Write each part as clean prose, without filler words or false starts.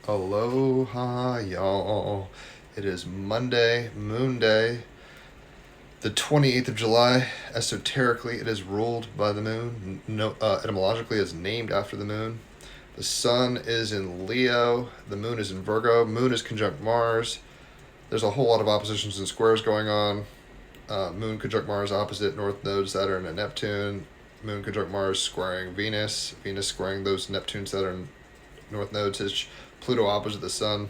Aloha, y'all. It is Monday, Moon Day, the 28th of July. Esoterically, it is ruled by the moon. Etymologically, it's named after the moon. The sun is in Leo. The moon is in Virgo. Moon is conjunct Mars. There's a whole lot of oppositions and squares going on. Moon conjunct Mars opposite North Node, Saturn, and Neptune. Moon conjunct Mars squaring Venus. Venus squaring those Neptune, Saturn, North Nodes. Pluto opposite the sun.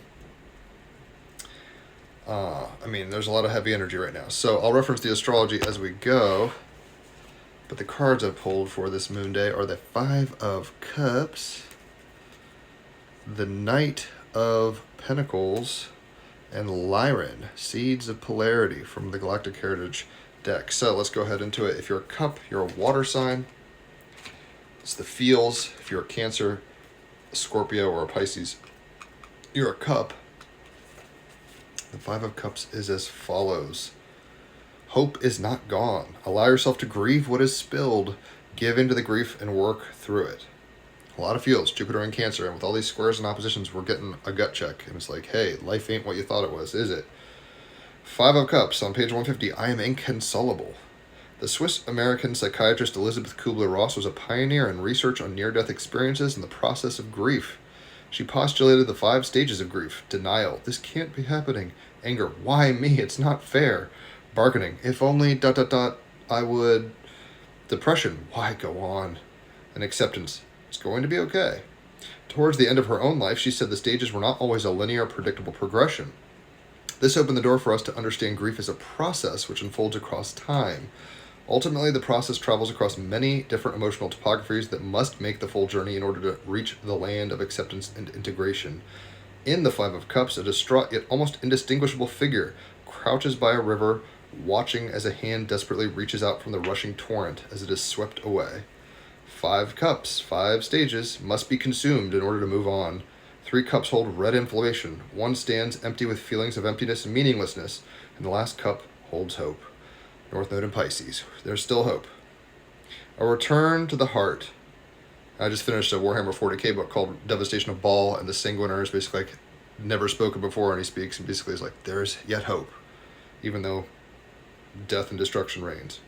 There's a lot of heavy energy right now. So I'll reference the astrology as we go. But the cards I've pulled for this moon day are the Five of Cups, the Knight of Pentacles, and Lyran, Seeds of Polarity from the Galactic Heritage deck. So let's go ahead into it. If you're a cup, you're a water sign. It's the feels. If you're a Cancer, a Scorpio, or a Pisces, you're a cup. The Five of Cups is as follows. Hope is not gone. Allow yourself to grieve what is spilled. Give into the grief and work through it. A lot of feels, Jupiter and Cancer, and with all these squares and oppositions, we're getting a gut check. And it's like, hey, life ain't what you thought it was, is it? Five of Cups, on page 150, I am inconsolable. The Swiss-American psychiatrist Elizabeth Kubler-Ross was a pioneer in research on near-death experiences and the process of grief. She postulated the 5 stages of grief. Denial. This can't be happening. Anger. Why me? It's not fair. Bargaining. If only ... I would. Depression. Why go on? And acceptance. It's going to be okay. Towards the end of her own life, she said the stages were not always a linear, predictable progression. This opened the door for us to understand grief as a process which unfolds across time. Ultimately, the process travels across many different emotional topographies that must make the full journey in order to reach the land of acceptance and integration. In the Five of Cups, a distraught yet almost indistinguishable figure crouches by a river, watching as a hand desperately reaches out from the rushing torrent as it is swept away. 5 cups, 5 stages, must be consumed in order to move on. 3 cups hold red inflammation. 1 stands empty with feelings of emptiness and meaninglessness, and the last cup holds hope. North Node and Pisces. There's still hope. A return to the heart. I just finished a Warhammer 40k book called Devastation of Baal, and the Sanguiner is basically like never spoken before, and he speaks and basically is like, there's yet hope, even though death and destruction reigns.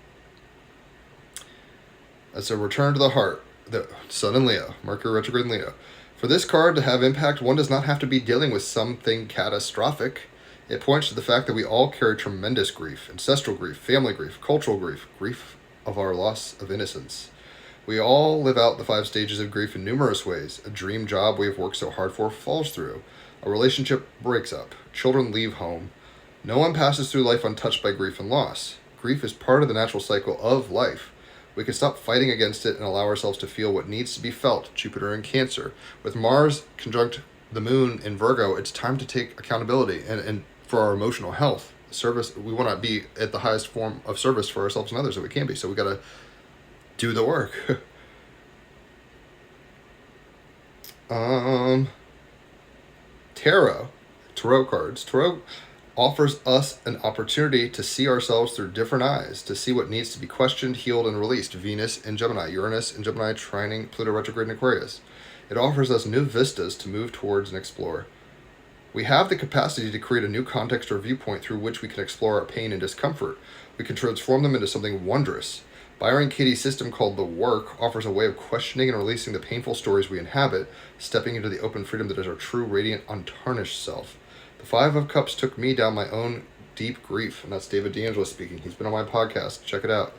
That's a return to the heart. The Sun in Leo, Mercury retrograde in Leo. For this card to have impact, one does not have to be dealing with something catastrophic. It points to the fact that we all carry tremendous grief, ancestral grief, family grief, cultural grief, grief of our loss of innocence. We all live out the 5 stages of grief in numerous ways. A dream job we have worked so hard for falls through. A relationship breaks up. Children leave home. No one passes through life untouched by grief and loss. Grief is part of the natural cycle of life. We can stop fighting against it and allow ourselves to feel what needs to be felt, Jupiter and Cancer. With Mars conjunct the moon in Virgo, it's time to take accountability and for our emotional health. Service, we want to be at the highest form of service for ourselves and others that we can be. So we got to do the work. Tarot cards. Tarot offers us an opportunity to see ourselves through different eyes, to see what needs to be questioned, healed, and released. Venus in Gemini, Uranus in Gemini, trining Pluto retrograde in Aquarius. It offers us new vistas to move towards and explore. We have the capacity to create a new context or viewpoint through which we can explore our pain and discomfort. We can transform them into something wondrous. Byron Katie's system called The Work offers a way of questioning and releasing the painful stories we inhabit, stepping into the open freedom that is our true, radiant, untarnished self. The 5 of Cups took me down my own deep grief, and that's David D'Angelo speaking. He's been on my podcast. Check it out.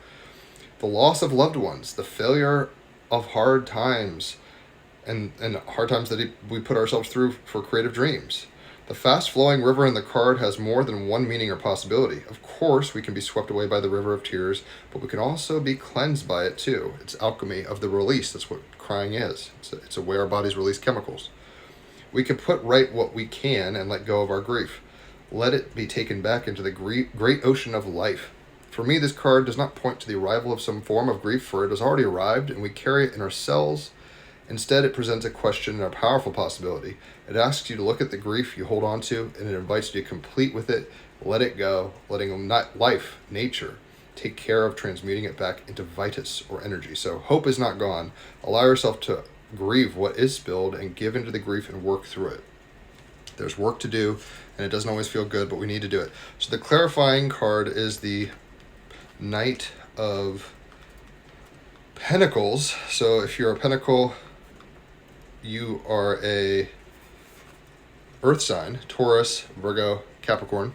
The loss of loved ones, the failure of hard times, and hard times that we put ourselves through for creative dreams. The fast-flowing river in the card has more than one meaning or possibility. Of course, we can be swept away by the river of tears, but we can also be cleansed by it too. It's alchemy of the release. That's what crying is. It's a way our bodies release chemicals. We can put right what we can and let go of our grief. Let it be taken back into the great ocean of life. For me, this card does not point to the arrival of some form of grief, for it has already arrived, and we carry it in our cells. Instead, it presents a question and a powerful possibility. It asks you to look at the grief you hold on to, and it invites you to complete with it, let it go, letting life, nature, take care of transmuting it back into vitus or energy. So hope is not gone. Allow yourself to grieve what is spilled and give into the grief and work through it. There's work to do, and it doesn't always feel good, but we need to do it. So the clarifying card is the Knight of Pentacles. So if you're a Pentacle, you are a Earth sign, Taurus, Virgo, Capricorn.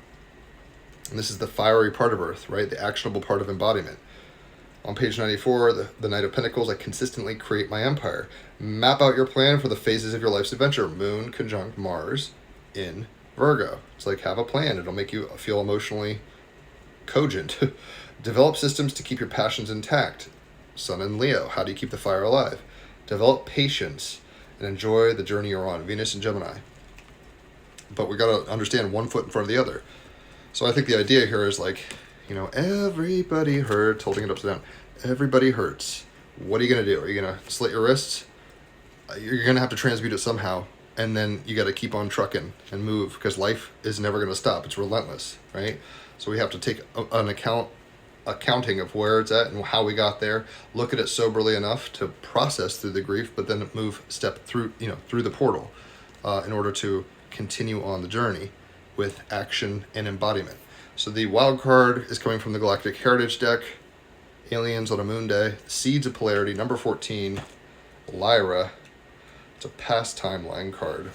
And this is the fiery part of Earth, right? The actionable part of embodiment. On page 94, the Knight of Pentacles, I consistently create my empire. Map out your plan for the phases of your life's adventure. Moon conjunct Mars in Virgo. It's like, have a plan. It'll make you feel emotionally cogent. Develop systems to keep your passions intact. Sun in Leo. How do you keep the fire alive? Develop patience and enjoy the journey you're on. Venus in Gemini. But we got to understand one foot in front of the other. So I think the idea here is like, everybody hurts, holding it upside down. Everybody hurts. What are you going to do? Are you going to slit your wrists? You're going to have to transmute it somehow. And then you got to keep on trucking and move, because life is never going to stop. It's relentless, right? So we have to take an accounting of where it's at and how we got there, look at it soberly enough to process through the grief, but then step through the portal in order to continue on the journey with action and embodiment. So the wild card is coming from the Galactic Heritage deck, Aliens on a Moon Day, Seeds of Polarity, number 14, Lyra. It's a past timeline card.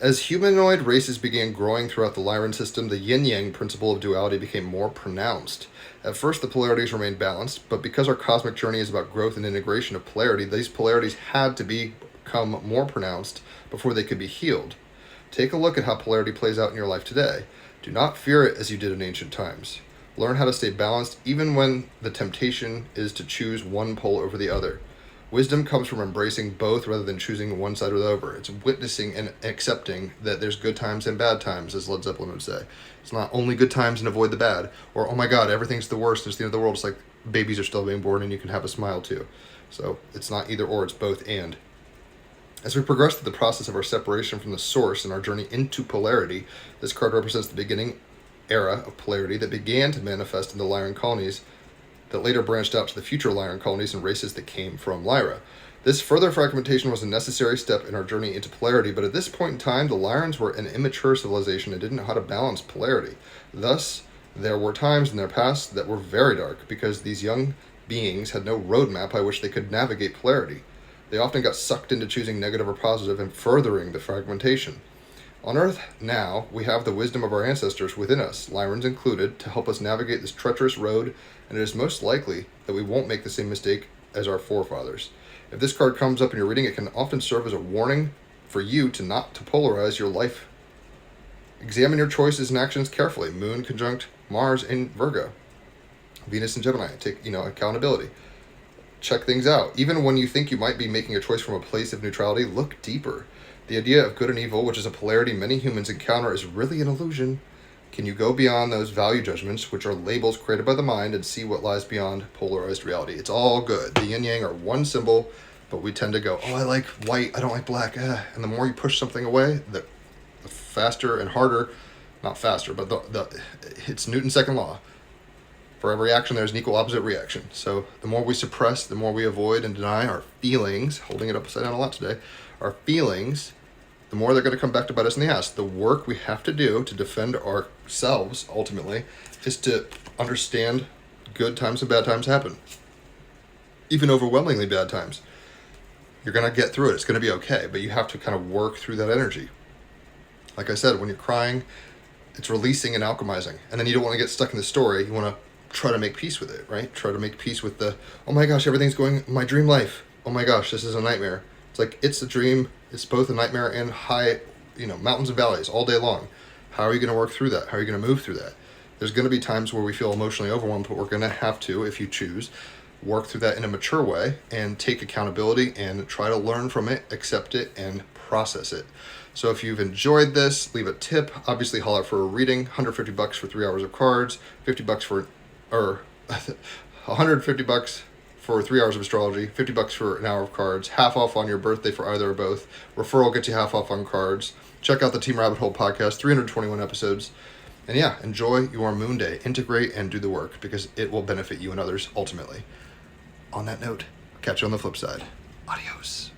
As humanoid races began growing throughout the Lyran system, the yin-yang principle of duality became more pronounced. At first, the polarities remained balanced, but because our cosmic journey is about growth and integration of polarity, these polarities had to become more pronounced before they could be healed. Take a look at how polarity plays out in your life today. Do not fear it as you did in ancient times. Learn how to stay balanced even when the temptation is to choose one pole over the other. Wisdom comes from embracing both rather than choosing one side or the other. It's witnessing and accepting that there's good times and bad times, as Led Zeppelin would say. It's not only good times and avoid the bad, or, oh my God, everything's the worst, it's the end of the world. It's like babies are still being born and you can have a smile too. So it's not either or, it's both and. As we progress through the process of our separation from the source and our journey into polarity, this card represents the beginning era of polarity that began to manifest in the Lyran colonies that later branched out to the future Lyran colonies and races that came from Lyra. This further fragmentation was a necessary step in our journey into polarity, but at this point in time, the Lyrans were an immature civilization and didn't know how to balance polarity. Thus, there were times in their past that were very dark because these young beings had no roadmap by which they could navigate polarity. They often got sucked into choosing negative or positive and furthering the fragmentation. On Earth now, we have the wisdom of our ancestors within us, Lyrans included, to help us navigate this treacherous road, and it is most likely that we won't make the same mistake as our forefathers. If this card comes up in your reading, it can often serve as a warning for you to not to polarize your life. Examine your choices and actions carefully. Moon conjunct Mars in Virgo. Venus in Gemini. Take, accountability. Check things out. Even when you think you might be making a choice from a place of neutrality, look deeper. The idea of good and evil, which is a polarity many humans encounter, is really an illusion. Can you go beyond those value judgments, which are labels created by the mind, and see what lies beyond polarized reality? It's all good. The yin yang are one symbol, but we tend to go, oh, I like white, I don't like black. And the more you push something away, the faster and harder, not faster, but it's Newton's second law. For every action, there's an equal opposite reaction. So the more we suppress, the more we avoid and deny our feelings, holding it upside down a lot today, our feelings, the more they're going to come back to bite us in the ass. The work we have to do to defend ourselves, ultimately, is to understand good times and bad times happen. Even overwhelmingly bad times. You're going to get through it. It's going to be okay, but you have to kind of work through that energy. Like I said, when you're crying, it's releasing and alchemizing. And then you don't want to get stuck in the story. You want to try to make peace with it, right? Try to make peace with oh my gosh, everything's going my dream life. Oh my gosh, this is a nightmare. It's like, it's a dream. It's both a nightmare and high, mountains and valleys all day long. How are you going to work through that? How are you going to move through that? There's going to be times where we feel emotionally overwhelmed, but we're going to have to, if you choose, work through that in a mature way and take accountability and try to learn from it, accept it, and process it. So if you've enjoyed this, leave a tip. Obviously, holler for a reading. $150 for 3 hours of cards. $150 for 3 hours of astrology. $50 for an hour of cards. Half off on your birthday for either or both. Referral gets you half off on cards. Check out the Team Rabbit Hole podcast. 321 episodes. And yeah, enjoy your moon day. Integrate and do the work because it will benefit you and others ultimately. On that note, catch you on the flip side. Adios.